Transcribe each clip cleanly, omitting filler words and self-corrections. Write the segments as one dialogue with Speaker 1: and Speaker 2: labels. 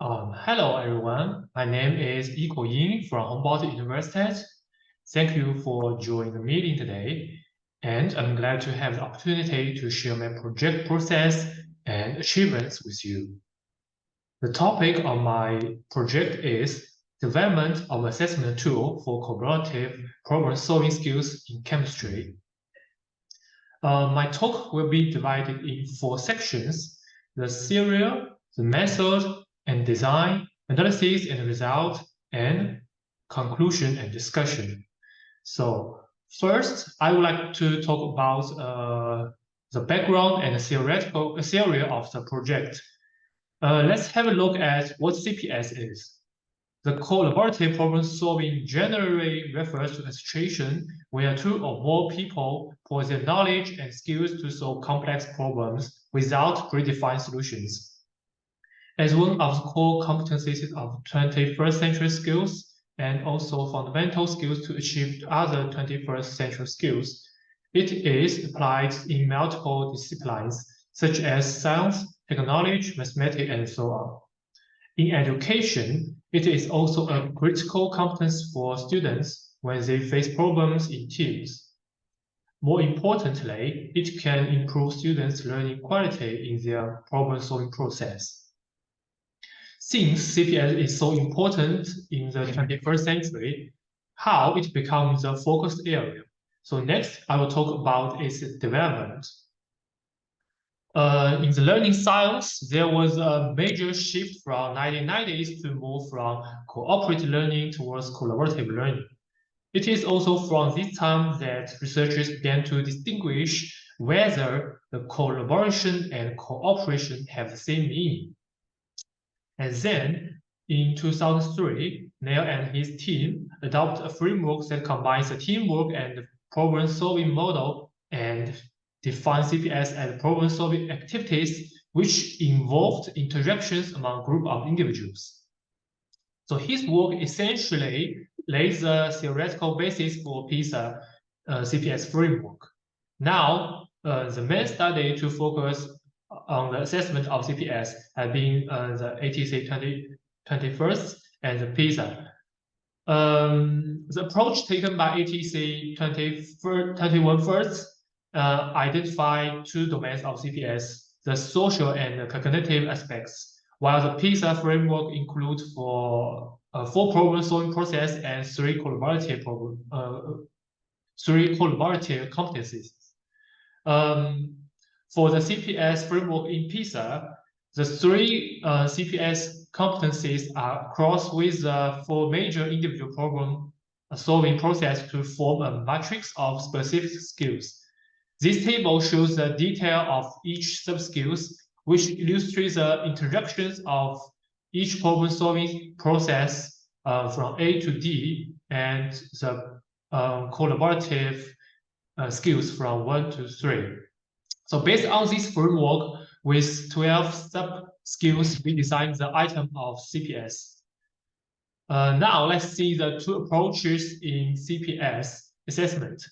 Speaker 1: Hello everyone, my name is Yike Ying from Humboldt University. Thank you for joining the meeting today, and I'm glad to have the opportunity to share my project process and achievements with you. The topic of my project is development of assessment tool for collaborative problem-solving skills in chemistry. My talk will be divided in 4 sections: the theory, the method, and design, analysis and result, and conclusion and discussion. So first, I would like to talk about the background and the theoretical theory of the project. Let's have a look at what CPS is. The collaborative problem solving generally refers to a situation where 2 or more people put their knowledge and skills to solve complex problems without predefined solutions. As one of the core competencies of 21st century skills and also fundamental skills to achieve other 21st century skills, it is applied in multiple disciplines such as science, technology, mathematics, and so on. In education, it is also a critical competence for students when they face problems in teams. More importantly, it can improve students' learning quality in their problem-solving process. Since CPS is so important in the 21st century, how it becomes a focused area. So next, I will talk about its development. In the learning science, there was a major shift from 1990s to move from cooperative learning towards collaborative learning. It is also from this time that researchers began to distinguish whether the collaboration and cooperation have the same meaning. And then, in 2003, Neil and his team adopted a framework that combines the teamwork and problem-solving model and defined CPS as problem-solving activities which involved interactions among a group of individuals. So his work essentially lays the theoretical basis for PISA CPS framework. Now, the main study to focus on the assessment of CPS has been the ATC 2021st and the PISA. The approach taken by ATC 21st identified 2 domains of CPS, the social and the cognitive aspects, while the PISA framework includes 4 problem-solving process and 3 collaborative competencies. For the CPS framework in PISA, the 3 CPS competencies are crossed with the 4 major individual problem-solving process to form a matrix of specific skills. This table shows the detail of each sub-skills, which illustrates the interactions of each problem-solving process from A to D and the collaborative skills from 1 to 3. So based on this framework, with 12 sub-skills, we designed the item of CPS. Now let's see the 2 approaches in CPS assessment.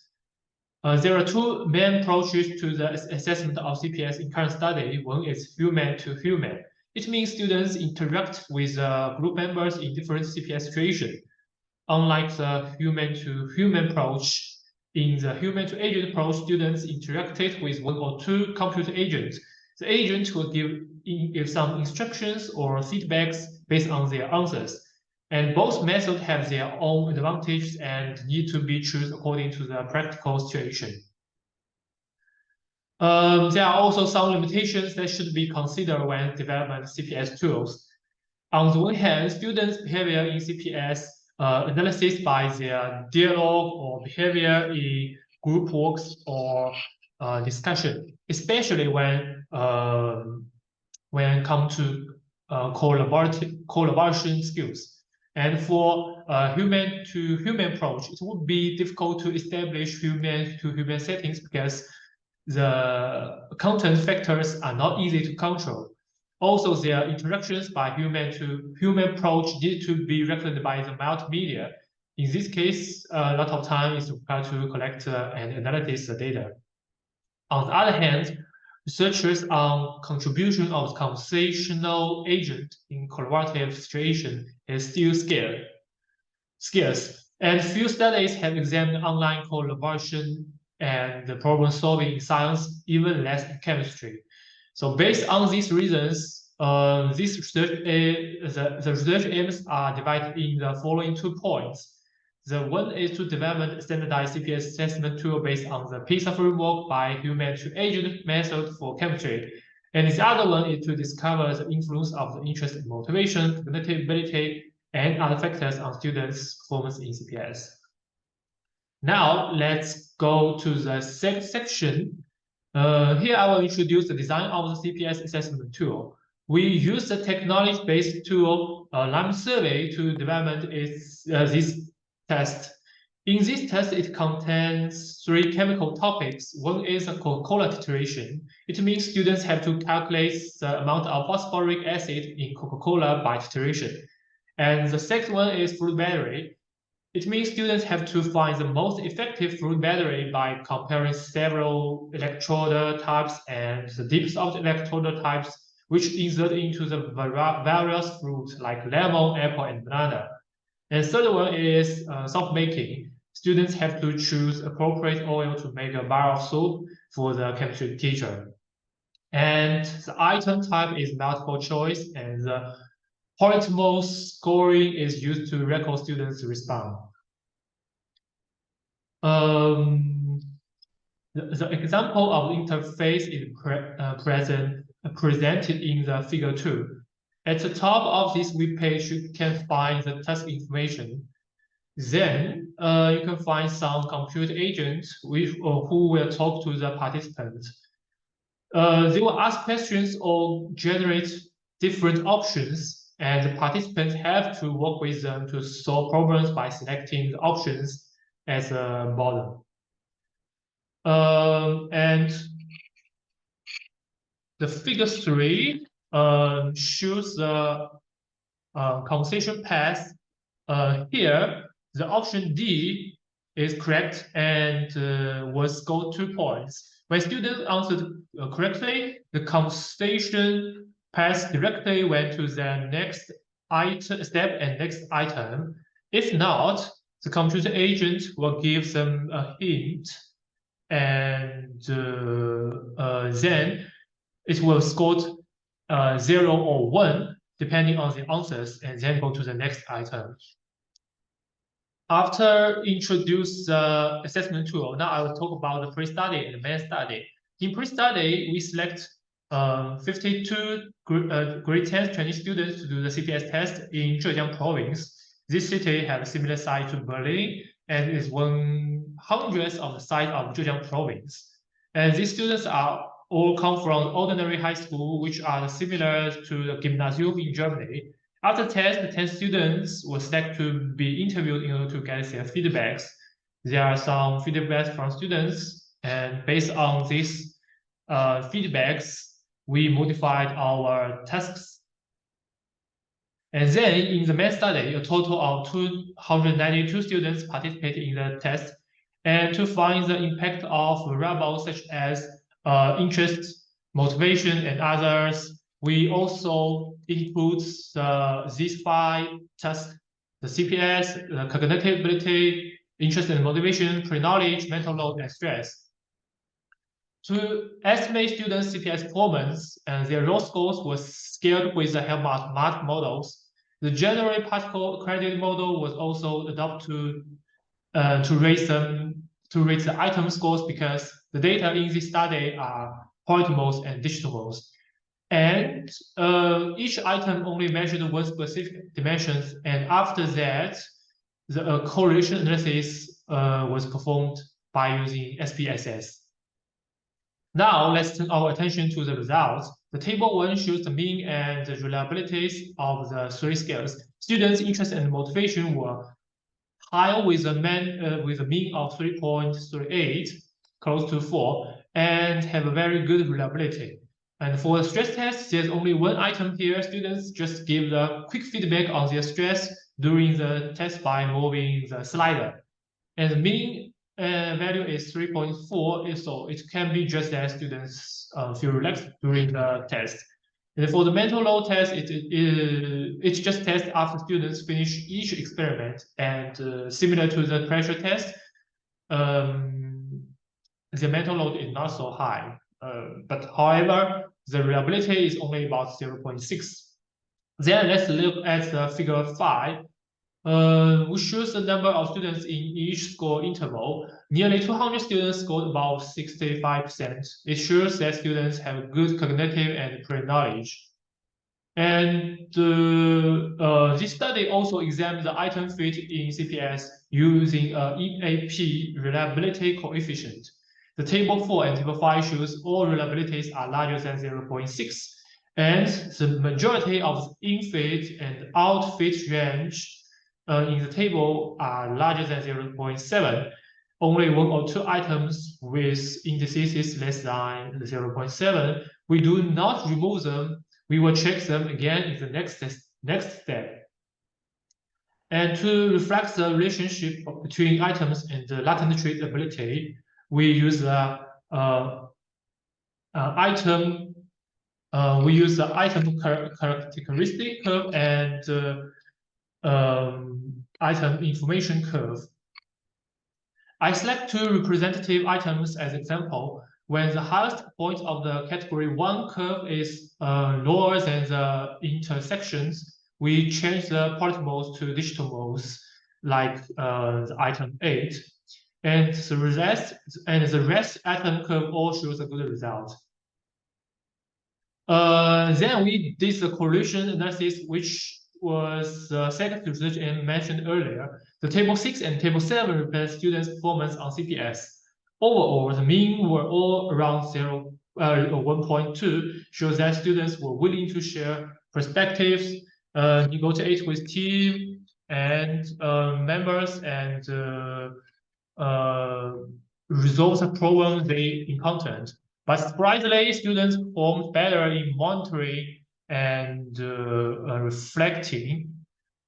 Speaker 1: There are 2 main approaches to the assessment of CPS in current study. One is human to human. It means students interact with group members in different CPS situations. Unlike the human to human approach, in the human to agent approach, students interacted with 1 or 2 computer agents. The agent will give some instructions or feedbacks based on their answers. And both methods have their own advantages and need to be chosen according to the practical situation. There are also some limitations that should be considered when developing CPS tools. On the one hand, students' behavior in CPS analysis by their dialogue or behavior in group works or discussion, especially when come to collaboration skills. And for human to human approach, it would be difficult to establish human to human settings because the content factors are not easy to control. Also, their interactions by human to human approach need to be recorded by the multimedia. In this case, a lot of time is required to collect and analyze the data. On the other hand, Researchers on contribution of conversational agent in collaborative situation is still scarce. And few studies have examined online collaboration and the problem solving in science, even less in chemistry. So based on these reasons, this research the research aims are divided in the following 2 points. The one is to develop a standardized CPS assessment tool based on the PISA framework by human to agent method for chemistry. And the other one is to discover the influence of the interest and motivation, cognitive ability, and other factors on students' performance in CPS. Now, let's go to the second section. Here I will introduce the design of the CPS assessment tool. We use the technology-based tool Lime Survey to develop this test. In this test, it contains 3 chemical topics. One is a Coca-Cola titration. It means students have to calculate the amount of phosphoric acid in Coca-Cola by titration. And the second one is fruit battery. It means students have to find the most effective fruit battery by comparing several electrode types and the depth of the electrode types, which insert into the various fruits like lemon, apple, and banana. And third one is soap making. Students have to choose appropriate oil to make a bar of soap for the chemistry teacher. And the item type is multiple choice, and the pointmost scoring is used to record students' response. The example of interface is presented in the figure 2. At the top of this web page, you can find the task information. Then you can find some computer agents who will talk to the participants. They will ask questions or generate different options, and the participants have to work with them to solve problems by selecting the options as a bottom. And the figure 3 shows the conversation path. Here, the option D is correct and was scored 2 points. When students answered correctly, the conversation path directly went to the next step and next item. If not, the computer agent will give them a hint, and then it will score 0 or 1 depending on the answers, and then go to the next item. After introduce the assessment tool, now I will talk about the pre-study and the main study. In pre-study, we select 52 grade 10 Chinese students to do the CPS test in Zhejiang province. This city has a similar size to Berlin and is 1/100th of the size of Zhejiang province. And these students are all come from ordinary high school, which are similar to the gymnasium in Germany. After test, the 10 students were selected to be interviewed in order to get their feedbacks. There are some feedbacks from students, and based on these feedbacks, we modified our tasks. And then in the main study, a total of 292 students participated in the test. And to find the impact of variables such as interest, motivation, and others, we also include these 5 tasks: the CPS, the cognitive ability, interest and motivation, pre-knowledge, mental load, and stress. To estimate students' CPS performance, and their raw scores were scaled with the help of math models. The generally particle credit model was also adopted to rate the item scores because the data in this study are pointmost and digitamost. And each item only measured 1 specific dimensions, and after that, the correlation analysis was performed by using SPSS. Now let's turn our attention to the results. The table 1 shows the mean and the reliabilities of the 3 scales. Students' interest and motivation were high with a mean of 3.38, close to 4, and have a very good reliability. And for the stress test, there's only 1 item here. Students just give the quick feedback on their stress during the test by moving the slider. And the mean value is 3.4, so it can be just that students feel relaxed during the test. And for the mental load test, it just tests after students finish each experiment, and similar to the pressure test, the mental load is not so high. But however, the reliability is only about 0.6. Then let's look at the figure 5. Which shows the number of students in each score interval. Nearly 200 students scored about 65%. It shows that students have good cognitive and pre-knowledge. And this study also examined the item fit in CPS using EAP reliability coefficient. The table 4 and table 5 shows all reliabilities are larger than 0.6, and the majority of in-fit and out-fit range in the table are larger than 0.7. Only 1 or 2 items with indices less than 0.7. We do not remove them. We will check them again in the next step. And to reflect the relationship between items and the latent trait ability, we use the item characteristic curve and item information curve. I select 2 representative items as example. When the highest point of the category 1 curve is lower than the intersections, we change the policy modes to digital modes, like the item 8. And the rest item curve all shows a good result. Then we did the correlation analysis, which was the second research I mentioned earlier. The table 6 and table 7 represent students' performance on CPS. Overall, the mean were all around 1.2, shows that students were willing to share perspectives, negotiate with team and members, and resolve the problems they encountered. But surprisingly, students performed better in monitoring and reflecting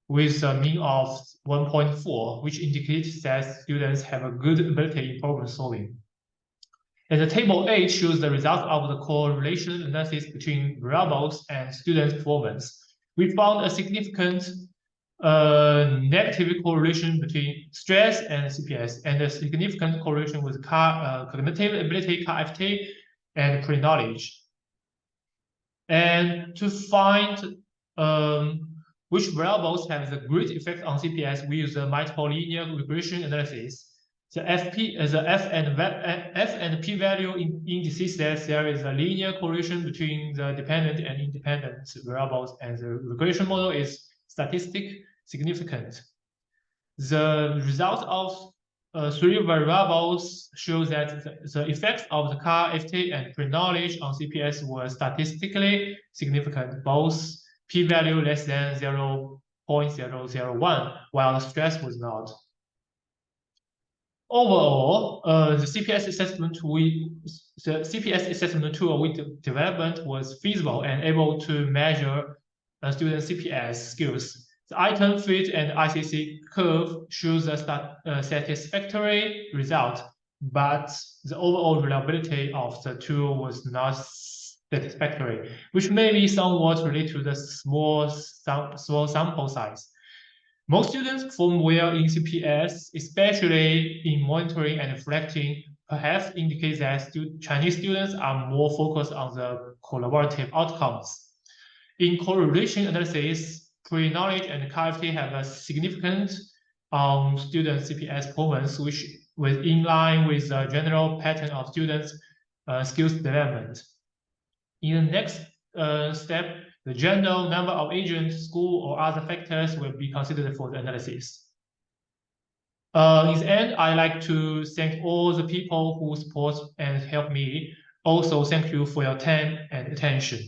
Speaker 1: with a mean of 1.4, which indicates that students have a good ability in problem solving. And the table 8 shows the result of the correlation analysis between variables and student performance. We found a significant negative correlation between stress and CPS, and a significant correlation with cognitive ability, KFT, and pre-knowledge. And to find which variables have the great effect on CPS, we use the multiple linear regression analysis. The F and P value indices that there is a linear correlation between the dependent and independent variables, and the regression model is statistically significant. The result of 3 variables shows that the effects of the KFT and pre-knowledge on CPS were statistically significant, both p-value less than 0.001, while the stress was not. Overall, the CPS assessment tool we developed was feasible and able to measure student CPS skills. The item fit and ICC curve shows a satisfactory result, but the overall reliability of the tool was not satisfactory, which may be somewhat related to the small sample size. Most students perform well in CPS, especially in monitoring and reflecting, perhaps indicates that Chinese students are more focused on the collaborative outcomes. In correlation analysis, pre-knowledge and KFT have a significant student CPS performance, which was in line with the general pattern of students' skills development. In the next step, the general number of agents, school, or other factors will be considered for the analysis. In the end, I'd like to thank all the people who support and help me. Also, thank you for your time and attention.